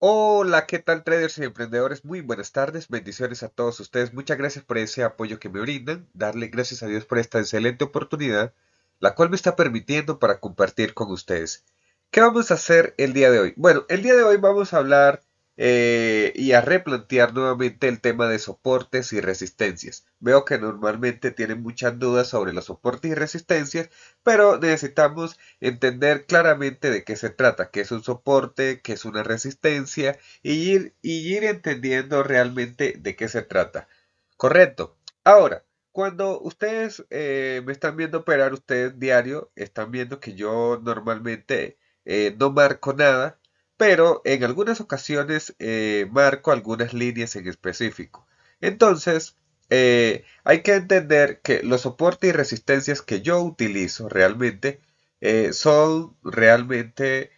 Hola, ¿qué tal traders y emprendedores? Muy buenas tardes, bendiciones a todos ustedes. Muchas gracias por ese apoyo que me brindan. Darle gracias a Dios por esta excelente oportunidad, la cual me está permitiendo para compartir con ustedes. ¿Qué vamos a hacer el día de hoy? Bueno, el día de hoy vamos a hablar y a replantear nuevamente el tema de soportes y resistencias. Veo que normalmente tienen muchas dudas sobre los soportes y resistencias, pero necesitamos entender claramente de qué se trata, qué es un soporte, qué es una resistencia y ir entendiendo realmente de qué se trata. Correcto. Ahora, cuando ustedes me están viendo operar, ustedes diario, están viendo que yo normalmente no marco nada, pero en algunas ocasiones marco algunas líneas en específico. Entonces, hay que entender que los soportes y resistencias que yo utilizo realmente son realmente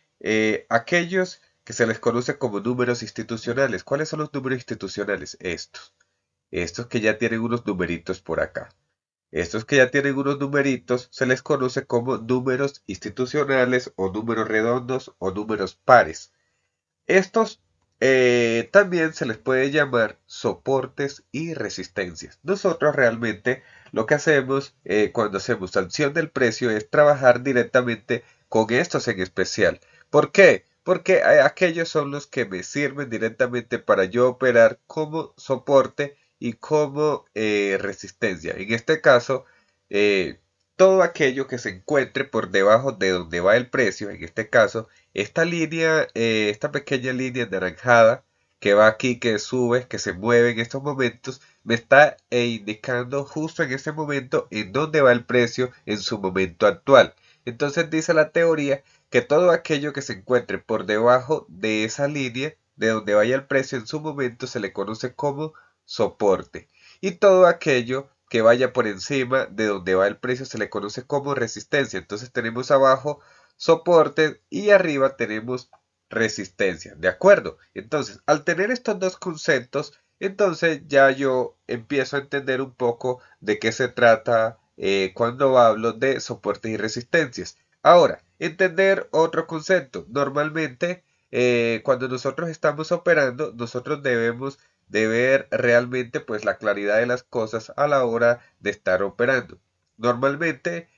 aquellos que se les conoce como números institucionales. ¿Cuáles son los números institucionales? Estos que ya tienen unos numeritos por acá. Estos que ya tienen unos numeritos se les conoce como números institucionales o números redondos o números pares. Estos también se les puede llamar soportes y resistencias. Nosotros realmente lo que hacemos cuando hacemos sanción del precio es trabajar directamente con estos en especial. ¿Por qué? Porque aquellos son los que me sirven directamente para yo operar como soporte y como resistencia. En este caso, eh, todo aquello que se encuentre por debajo de donde va el precio, en este caso, esta línea, esta pequeña línea anaranjada que va aquí, que sube, que se mueve en estos momentos, me está indicando justo en este momento en dónde va el precio en su momento actual. Entonces dice la teoría que todo aquello que se encuentre por debajo de esa línea, de donde vaya el precio en su momento, se le conoce como soporte. Y todo aquello que vaya por encima de donde va el precio se le conoce como resistencia. Entonces tenemos abajo soporte y arriba tenemos resistencia, ¿de acuerdo? Entonces, al tener estos dos conceptos, entonces ya yo empiezo a entender un poco de qué se trata cuando hablo de soportes y resistencias. Ahora, entender otro concepto. Normalmente, cuando nosotros estamos operando, nosotros debemos de ver realmente pues la claridad de las cosas a la hora de estar operando. Normalmente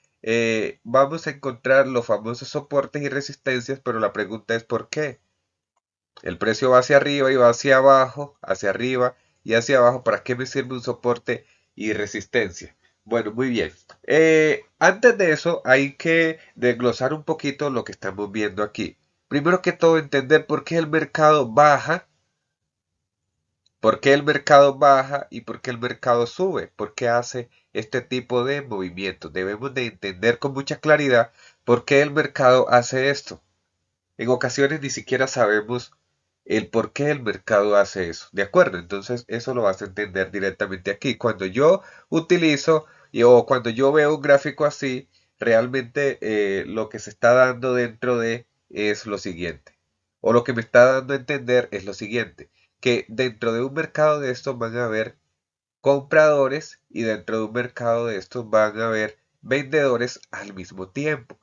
vamos a encontrar los famosos soportes y resistencias, pero la pregunta es ¿por qué? El precio va hacia arriba y va hacia abajo, hacia arriba y hacia abajo. ¿Para qué me sirve un soporte y resistencia? Bueno, muy bien. Antes de eso hay que desglosar un poquito lo que estamos viendo aquí. Primero que todo, entender por qué el mercado baja, por qué el mercado baja y por qué el mercado sube, por qué hace este tipo de movimientos. Debemos de entender con mucha claridad por qué el mercado hace esto. En ocasiones ni siquiera sabemos el por qué el mercado hace eso. ¿De acuerdo? Entonces eso lo vas a entender directamente aquí. Cuando yo utilizo o cuando yo veo un gráfico así, realmente lo que se está dando dentro de es lo siguiente. O lo que me está dando a entender es lo siguiente. Que dentro de un mercado de estos van a haber compradores y dentro de un mercado de estos van a haber vendedores al mismo tiempo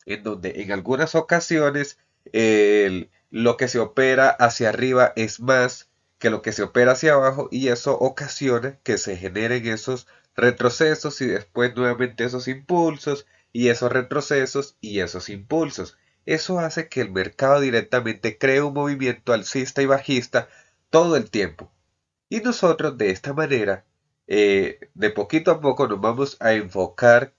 en donde en algunas ocasiones lo que se opera hacia arriba es más que lo que se opera hacia abajo y eso ocasiona que se generen esos retrocesos y después nuevamente esos impulsos y esos retrocesos y esos impulsos. Eso hace que el mercado directamente cree un movimiento alcista y bajista todo el tiempo. Y nosotros de esta manera, de poquito a poco nos vamos a enfocar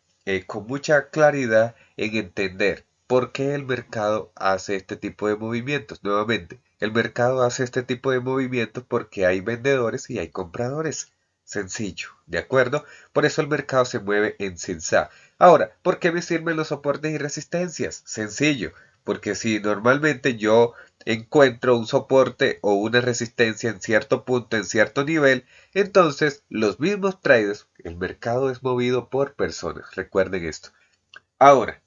con mucha claridad en entender por qué el mercado hace este tipo de movimientos. Nuevamente, el mercado hace este tipo de movimientos porque hay vendedores y hay compradores. Sencillo, ¿de acuerdo? Por eso el mercado se mueve en Sensá. Ahora, ¿por qué me sirven los soportes y resistencias? Sencillo, porque si normalmente yo encuentro un soporte o una resistencia en cierto punto, en cierto nivel, entonces los mismos traders, el mercado es movido por personas, recuerden esto. Ahora,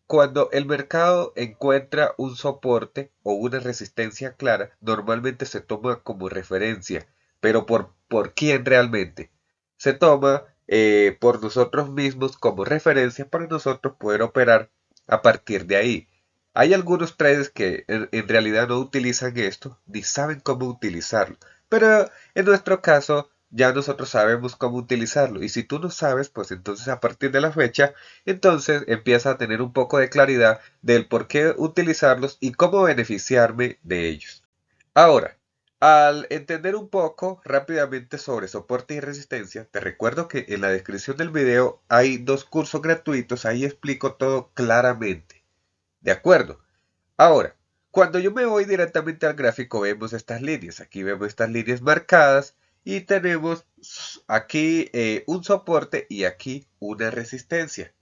cuando el mercado encuentra un soporte o una resistencia clara, normalmente se toma como referencia, pero ¿por quién realmente? Se toma por nosotros mismos como referencia para nosotros poder operar a partir de ahí. Hay algunos traders que en realidad no utilizan esto ni saben cómo utilizarlo. Pero en nuestro caso ya nosotros sabemos cómo utilizarlo. Y si tú no sabes, pues entonces a partir de la fecha, entonces empieza a tener un poco de claridad del por qué utilizarlos y cómo beneficiarme de ellos. Ahora, al entender un poco rápidamente sobre soporte y resistencia, te recuerdo que en la descripción del video hay dos cursos gratuitos, ahí explico todo claramente. ¿De acuerdo? Ahora, cuando yo me voy directamente al gráfico, vemos estas líneas. Aquí vemos estas líneas marcadas y tenemos aquí un soporte y aquí una resistencia.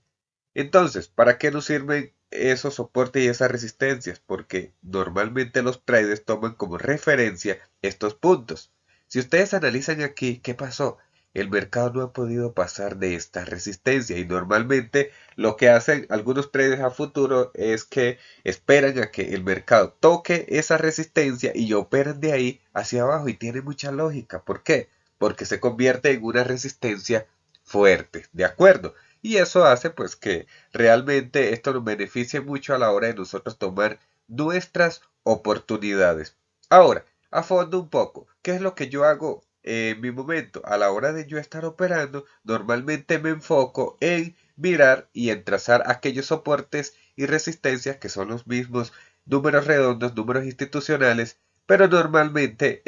Entonces, ¿para qué nos sirven esos soportes y esas resistencias? Porque normalmente los traders toman como referencia estos puntos. Si ustedes analizan aquí, ¿qué pasó? El mercado no ha podido pasar de esta resistencia y normalmente lo que hacen algunos traders a futuro es que esperan a que el mercado toque esa resistencia y operan de ahí hacia abajo y tiene mucha lógica. ¿Por qué? Porque se convierte en una resistencia fuerte, ¿de acuerdo? Y eso hace pues que realmente esto nos beneficie mucho a la hora de nosotros tomar nuestras oportunidades. Ahora, a fondo un poco, ¿qué es lo que yo hago en mi momento? A la hora de yo estar operando, normalmente me enfoco en mirar y en trazar aquellos soportes y resistencias que son los mismos números redondos, números institucionales, pero normalmente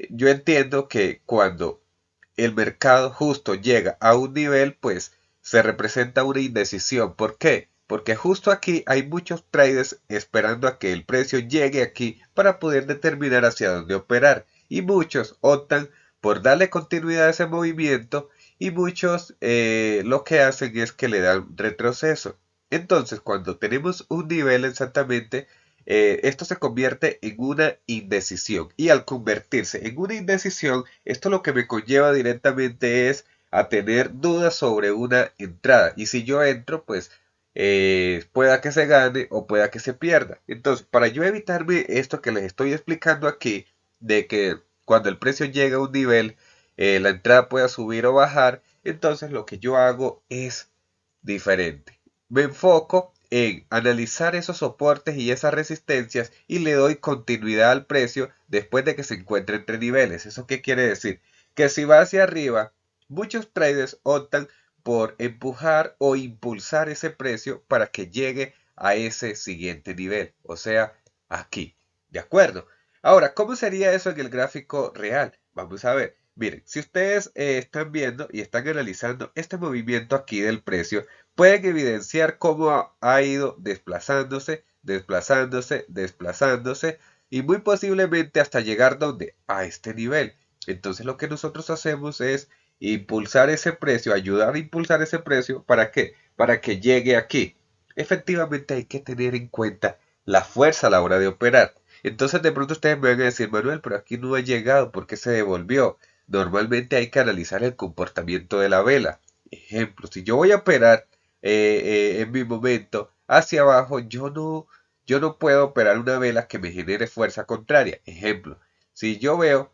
yo entiendo que cuando el mercado justo llega a un nivel, pues se representa una indecisión. ¿Por qué? Porque justo aquí hay muchos traders esperando a que el precio llegue aquí para poder determinar hacia dónde operar. Y muchos optan por darle continuidad a ese movimiento y muchos lo que hacen es que le dan retroceso. Entonces, cuando tenemos un nivel exactamente, esto se convierte en una indecisión. Y al convertirse en una indecisión, esto lo que me conlleva directamente es a tener dudas sobre una entrada. Y si yo entro, pues pueda que se gane o pueda que se pierda. Entonces, para yo evitarme esto que les estoy explicando aquí, de que cuando el precio llega a un nivel, la entrada pueda subir o bajar, entonces lo que yo hago es diferente. Me enfoco en analizar esos soportes y esas resistencias y le doy continuidad al precio después de que se encuentre entre niveles. ¿Eso qué quiere decir? Que si va hacia arriba, muchos traders optan por empujar o impulsar ese precio para que llegue a ese siguiente nivel, o sea, aquí. ¿De acuerdo? Ahora, ¿cómo sería eso en el gráfico real? Vamos a ver. Miren, si ustedes están viendo y están analizando este movimiento aquí del precio, pueden evidenciar cómo ha ido desplazándose, desplazándose, desplazándose y muy posiblemente hasta llegar donde a este nivel. Entonces lo que nosotros hacemos es impulsar ese precio, ayudar a impulsar ese precio, ¿para qué? Para que llegue aquí. Efectivamente hay que tener en cuenta la fuerza a la hora de operar. Entonces de pronto ustedes me van a decir, Manuel, pero aquí no ha llegado, ¿por qué se devolvió? Normalmente hay que analizar el comportamiento de la vela. Ejemplo, si yo voy a operar en mi momento hacia abajo, yo no puedo operar una vela que me genere fuerza contraria. Ejemplo, si yo veo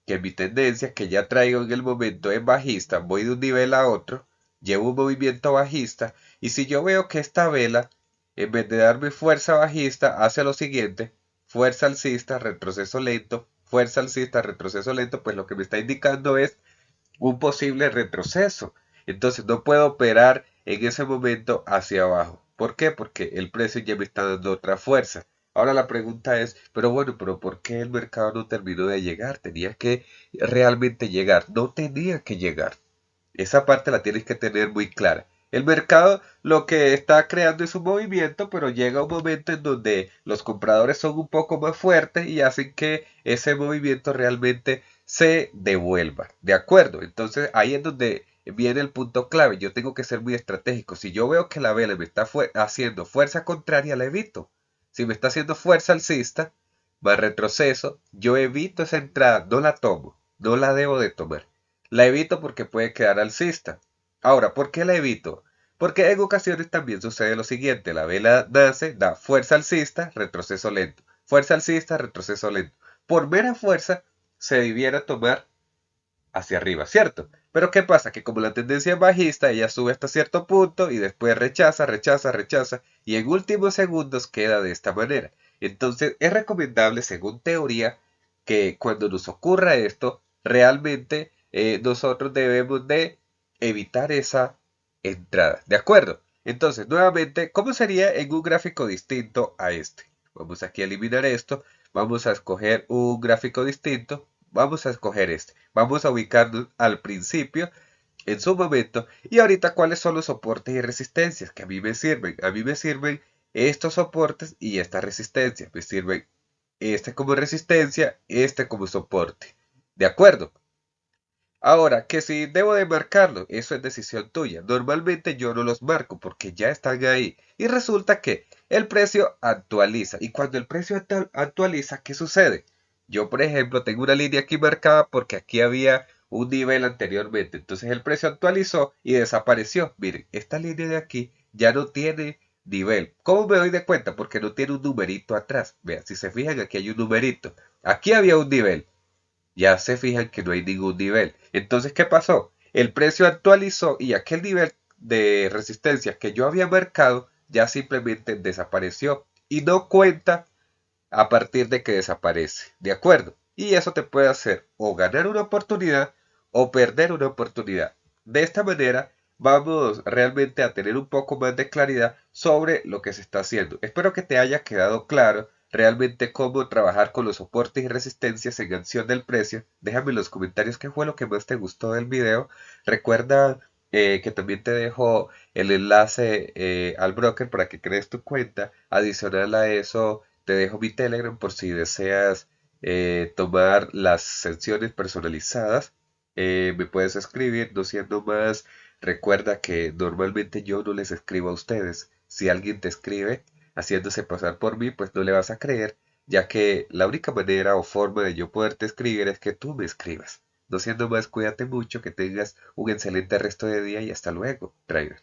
que mi tendencia que ya traigo en el momento es bajista, voy de un nivel a otro, llevo un movimiento bajista, y si yo veo que esta vela, en vez de darme fuerza bajista, hace lo siguiente, fuerza alcista, retroceso lento, fuerza alcista, retroceso lento, pues lo que me está indicando es un posible retroceso. Entonces no puedo operar en ese momento hacia abajo. ¿Por qué? Porque el precio ya me está dando otra fuerza. Ahora la pregunta es, pero bueno, pero ¿por qué el mercado no terminó de llegar? Tenía que realmente llegar. No tenía que llegar. Esa parte la tienes que tener muy clara. El mercado lo que está creando es un movimiento, pero llega un momento en donde los compradores son un poco más fuertes y hacen que ese movimiento realmente se devuelva. ¿De acuerdo? Entonces ahí es donde viene el punto clave. Yo tengo que ser muy estratégico. Si yo veo que la vela me está haciendo fuerza contraria, la evito. Si me está haciendo fuerza alcista, más retroceso, yo evito esa entrada, no la tomo, no la debo de tomar. La evito porque puede quedar alcista. Ahora, ¿por qué la evito? Porque en ocasiones también sucede lo siguiente. La vela nace, da fuerza alcista, retroceso lento. Fuerza alcista, retroceso lento. Por mera fuerza se debiera tomar hacia arriba, ¿cierto? Pero ¿qué pasa? Que como la tendencia es bajista, ella sube hasta cierto punto y después rechaza, rechaza, rechaza y en últimos segundos queda de esta manera. Entonces es recomendable, según teoría, que cuando nos ocurra esto, realmente nosotros debemos de evitar esa entrada. ¿De acuerdo? Entonces, nuevamente, ¿cómo sería en un gráfico distinto a este? Vamos aquí a eliminar esto. Vamos a escoger un gráfico distinto. Vamos a escoger este. Vamos a ubicarnos al principio, en su momento. Y ahorita, ¿cuáles son los soportes y resistencias que a mí me sirven? A mí me sirven estos soportes y esta resistencia. Me sirven este como resistencia, este como soporte. ¿De acuerdo? Ahora, que si debo de marcarlo, eso es decisión tuya. Normalmente yo no los marco porque ya están ahí. Y resulta que el precio actualiza. Y cuando el precio actualiza, ¿qué sucede? Yo, por ejemplo, tengo una línea aquí marcada porque aquí había un nivel anteriormente. Entonces el precio actualizó y desapareció. Miren, esta línea de aquí ya no tiene nivel. ¿Cómo me doy de cuenta? Porque no tiene un numerito atrás. Vean, si se fijan, aquí hay un numerito. Aquí había un nivel. Ya se fijan que no hay ningún nivel. Entonces, ¿qué pasó? El precio actualizó y aquel nivel de resistencia que yo había marcado ya simplemente desapareció y no cuenta a partir de que desaparece. ¿De acuerdo? Y eso te puede hacer o ganar una oportunidad o perder una oportunidad. De esta manera vamos realmente a tener un poco más de claridad sobre lo que se está haciendo. Espero que te haya quedado claro realmente cómo trabajar con los soportes y resistencias en acción del precio. Déjame en los comentarios qué fue lo que más te gustó del video. Recuerda que también te dejo el enlace al broker para que crees tu cuenta. Adicional a eso, te dejo mi Telegram por si deseas tomar las sesiones personalizadas. Me puedes escribir, no siendo más. Recuerda que normalmente yo no les escribo a ustedes. Si alguien te escribe haciéndose pasar por mí, pues no le vas a creer, ya que la única manera o forma de yo poderte escribir es que tú me escribas. No siendo más, cuídate mucho, que tengas un excelente resto de día y hasta luego, trader.